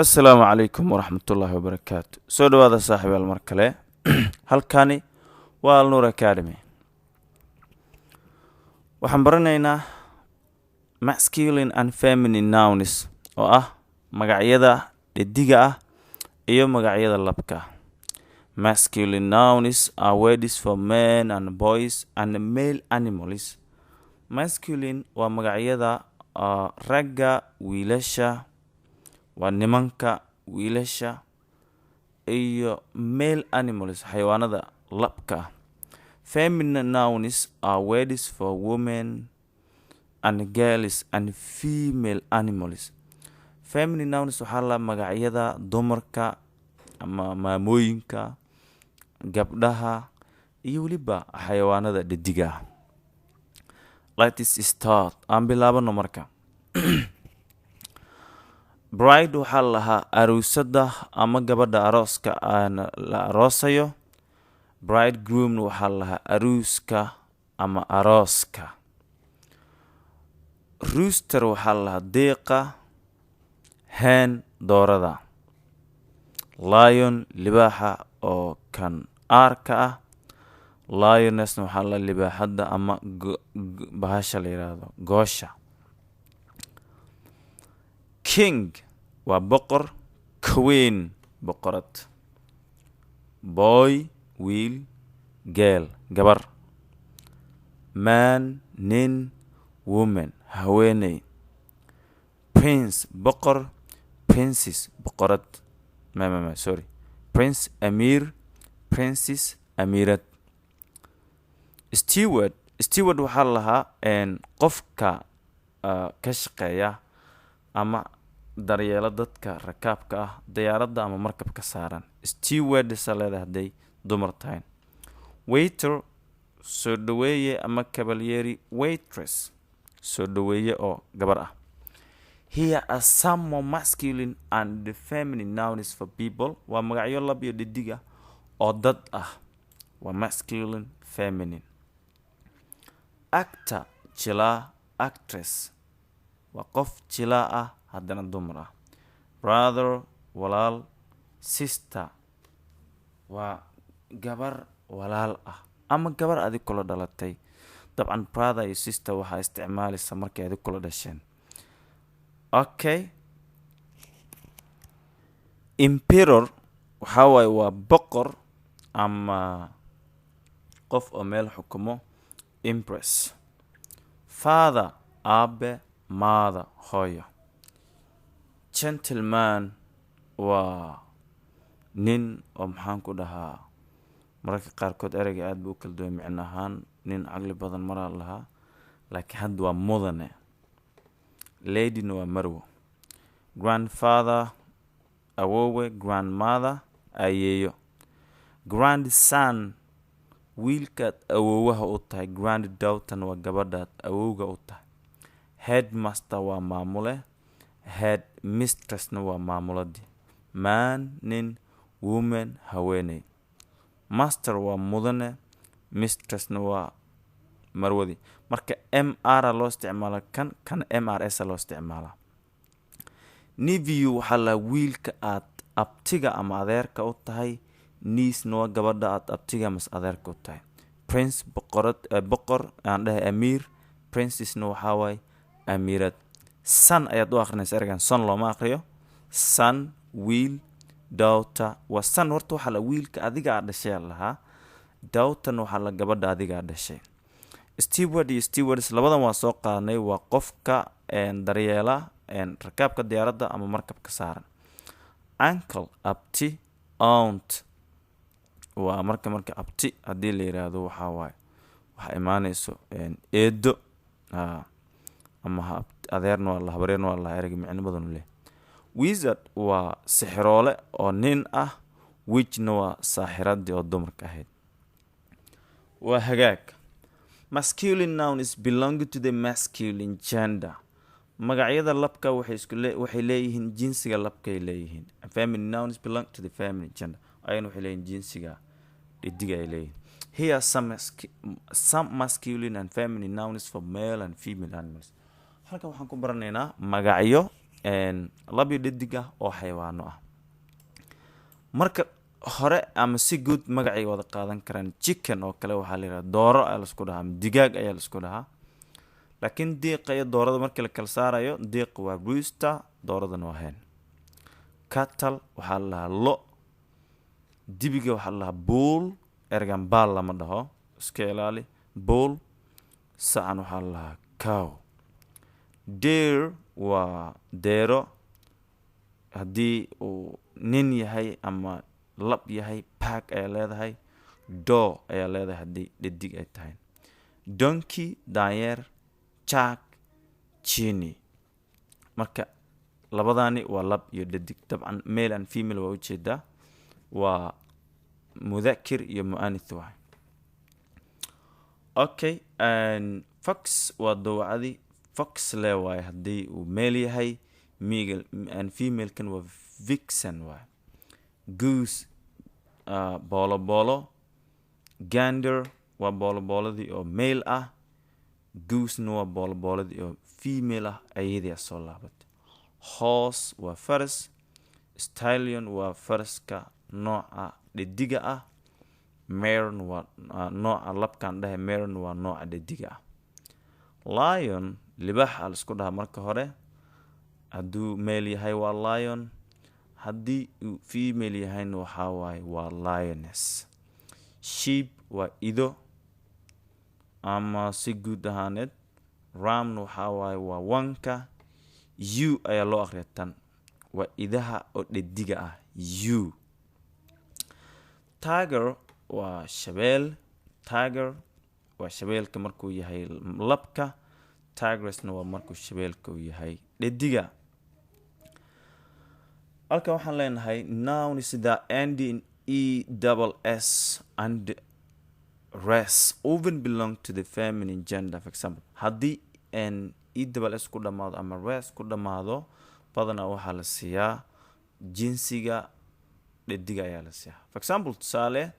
Assalaamu calaykum waraxmatullaahi wabarakaatu. Soo dhawaada saaxiibayaal mar kale. Halkani waa Al-Nur Academy. Waxaan baranaynaa masculine and feminine nouns oo ah magacyada dhediga ah iyo magacyada labka. Masculine nouns are words for men and boys and male animals. Masculine waa magacyada ragga, wiilasha, waa nimanka, wiilasha iyo male animals xayawaanada labka. Feminine nouns are words for women and girls and female animals. Feminine nouns waxaa la magacyada dumarka ama maamooyinka, gabdhaha iyo weliba xayawaanada dhediga. Let's start. Aan bilaabano marka. Bride waxaa lahaa aroosada ama gabadha arooska la aroosayo. Bridegroom waxaa lahaa arooska ama arooska. Rooster waxaa lahaa deeqa. Hen doorada. Lion libaaxa oo kan aarka ah. Lioness waxaa la libaaxada ama bahasha la yiraahdo goosha. King waa boqor. Queen boqorad. Boy wiil. Girl gabar. Man nin. Woman haweeney. Prince boqor. Princess boqorad. Sorry. Prince amir. Princess amirad. Steward waxaa lahaa qofka ka shaqeeya ama daryeela dadka rakaabka ah diyaaradda ama markabka saaran. Steward leedahay hadday dumar tahay. Waiter soo dhaweeye ama cavalieri. Waitress soo dhaweeye oo gabar ah. Here are some more masculine and feminine nouns for people. Waa magacyo lab iyo dhedig ah oo dad ah. Waa masculine, feminine. Actor jilaa. Actress waa qof jilaa ah haddana dumar ah. Brother walaal. Sister waa gabar walaal ah ama gabar adig kula dhalatay. Dabcan brother iyo sister waxaa isticmaalaysa markay adig kula dhasheen. Okay. Emperor waxaa waaye waa boqor ama qof oo meel xukumo. Empress. Father aabe. Mother hooyo. Gentleman waa nin oo maxaan ku dhahaa mararka qaarkood ereyga aad buu u kala duwan micno ahaan. Nin caqli badan maraa lahaa laakiin hadda waa mudane. Ladyna waa marwo. Grandfather awoowe. Grandmother ayeeyo. Grandson wiilkaad awoowaha u tahay. Granddaughter waa gabadhaad awowga u tahay. Headmaster waa maamule. Headmistressna waa maamuladii. Man nin. Woman haweeney. Master waa mudane. Mistressna waa marwadii. Marka mr loo isticmaala kan mrs loo isticmaala. Nephew waxaa la wiilka aad abtiga ama adeerka u tahay. Niece waa gabadha aad abtiga ama adeerka u tahay. Prince boqor aan dhahay amir. Princessna waxaa waaye amirad. Son ayaad u akhrinaysa ereygan. Son looma akhriyo. Son wiil. Daughter waa son horta waxaa la wiilka adiga aad dhashay lahaa. Daughterna waxaa la gabadha adiga aad dhashay. Steward iyo stewardess labadan waa soo qaadnay. Waa qofka daryeela rakaabka diyaaradda ama markabka saaran. Uncle abti. Aunt waa marka abti haddii la yiraahdo waxaa waaye waxaa imaanayso eedo ama adeerna waa la habareerna waa la ereyga micno badan leh. Wizard waa sixiroole oo nin ah. Witchna waa saaxiradii oo dumarka ahayd. Waa hagaag. Masculine nouns belong to the masculine gender. Magacyada labka waxay leeyihiin jinsiga labkay leeyihiin. Feminine nouns belong to the feminine gender. Ayana waxay leeyihiin jinsiga dhediga ay leeyihiin. Here are some masculine and feminine nouns for male and female animals. Halkan waxaan ku baranaynaa magacyo lab iyo dhadig ah oo xayawaano ah. marka hore ama si guud magacay wada qaadan karaan. Chicken oo kale waxaa la yidhaha dooro ayaa laisku dhahaa ama digaag ayaa laisku dhahaa. laakiin diiqa iyo doorada markii la kala saarayo, diiqa waa rooster, dooradana waa hen. Cattle waxaa la dhahaa lo, dibiga waxaa la dhahaa bull, ergan baal lama dhaho, iska ilaali, bull. Sacan waxaa la dhahaa cow. Deer waa deero, haddii uu nin yahay ama lab yahay pack ayaa leedahay. Doo ayaa leedahay haddii dhadig ay tahay. Donkey, daanyeer, jack, chini. marka labadaani waa lab iyo dhadig. dabcan male and female waa ujeedaa, waa mudakir iyo mu'anith waay. Okay, fox waa dawacadi, fox le waay haddii uu male yahay. Male and female kan waa vixen waay. Goose, boolo boolo. Gander waa boolo booladii oo male ah. Goose-na waa boolo booladii oo female ah, ayadii soo laabatay. Horse waa faras. Stallion waa faraska nooca dhadiga ah. Mare waa nooca labkan dhahay, mare waa nooca dhadiga ah. Lion, libaax la isku dhahaa marka hore. hadduu male yahay waa lion, haddii uu female yahayna waxaa waaye waa lioness. Sheep waa ido ama si guud ahaaneed. Ramna waxaa waaye waa wanka. You ayaa loo akhriya tan, waa idaha oo dhadiga ah. You. Tiger waa shabeel. Tiger waa shabeelka markuu yahay labka. Tigressna waa markuu shabeelka uu yahay dhadiga. halkan waxaan leenahay nouns that end in ESS and res often belong to the feminine gender. For example, haddii ESS ku dhamaado ama res ku dhamaado, badanaa waxaa la siiyaa jinsiga dhadiga ayaa la siiyaa. For example, tusaale,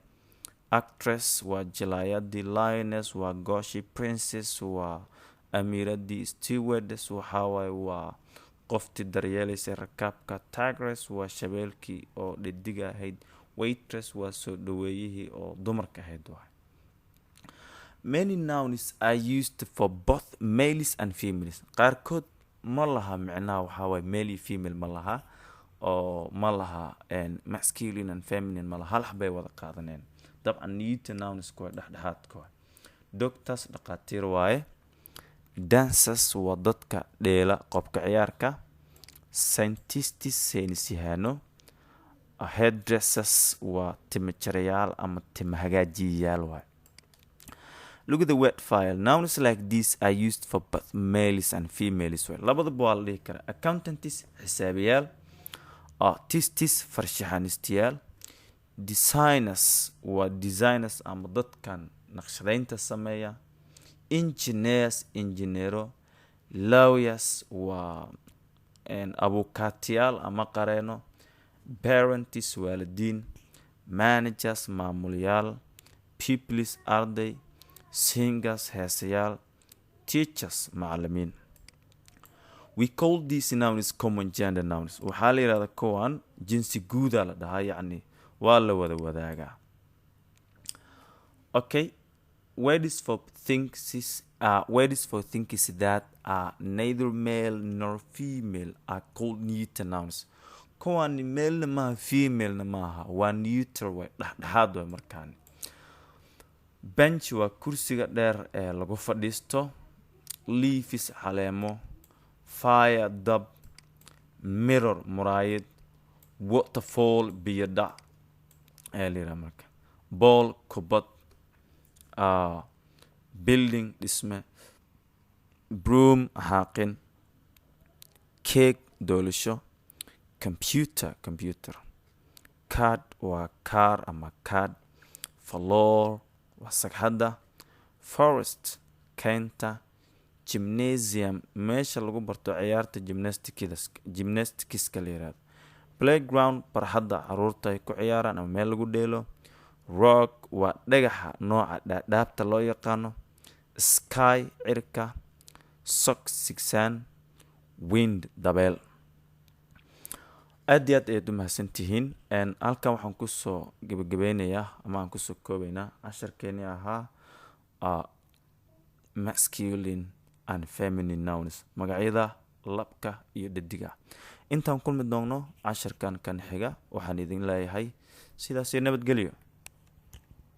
actress waa jilaayadii, lioness waa gooshi, princess waa amiiradii, stewardess waxaa waaye waa qoftii daryeelaysay rakaabka, tigress waa shabeelkii oo dhadiga ahayd, waitress waa soo dhaweeyihii oo dumarka ahayd waay. Many nouns are used for both males and females. qaarkood ma laha micnaha waxaa waaye male iyo female ma laha, oo ma laha masculine and feminine ma laha, hal xabay wada qaadaneen. dabcan neuter nouns kuwa dhexdhexaadka waay. Doctors dhaqaatiir waaye. Dancers waa dadka dheela qobka ciyaarka. Scientists saynis yahano. Hairdressers waa timo jarayaal ama timo hagaajiyayaal waay. Look at the word file. Nouns like these are used for both males and females. labadaba waa la dhihi karaa. Accountants xisaabiyaal. Artists farshaxanistayaal. Designers waa designers ama dadkan naqshadaynta sameeya. Engineers engineero. Lawyers waa abukaatiyaal ama qareeno. Parents waalidiin. Managers maamulayaal. Pupils arday. Singers heesayaal. Teachers macallimiin. We call these nouns common gender nouns. waxaa la yidhahdaa kuwan jinsi guudaa la dhahaa, yacni waa la wada wadaagaa. Okay, words for things that are neither male nor female are called neuter nouns. kuwani male maaha, female maaha, waa neuter way, dhexdhexaad way markaan. Bench waa kursiga dheer ee lagu fadhiisto. Leaves caleemo. Fire dab. Mirror muraayad. Waterfall biyo dhac ayaa la yidhaha marka. Ball kubad. Building dhisme. Broom xaaqin. Cake doolasho. Computer. Card waa car ama card. Floor waa sagxadda. Forest keynta. Gymnasium meesha lagu barto ciyaarta gymnasticska la yiraahdo. Playground barxadda caruurta ay ku ciyaaraan ama meel lagu dheelo. Rock waa dhagaxa nooca dhaadhaabta loo yaqaano. Sky cirka. Sock sigsaan. Wind dabeel. aad iyo aad ayaad u mahadsantihiin halkan waxaan kusoo gebagabeynayaa ama aan kusoo koobaynaa casharkeeni ahaa masculine and feminine nouns, magacyada labka iyo dhadiga. Intaan kulmi doonno casharkan kan xiga waxaan idin leeyahay sidaas iyo nabadgelyo.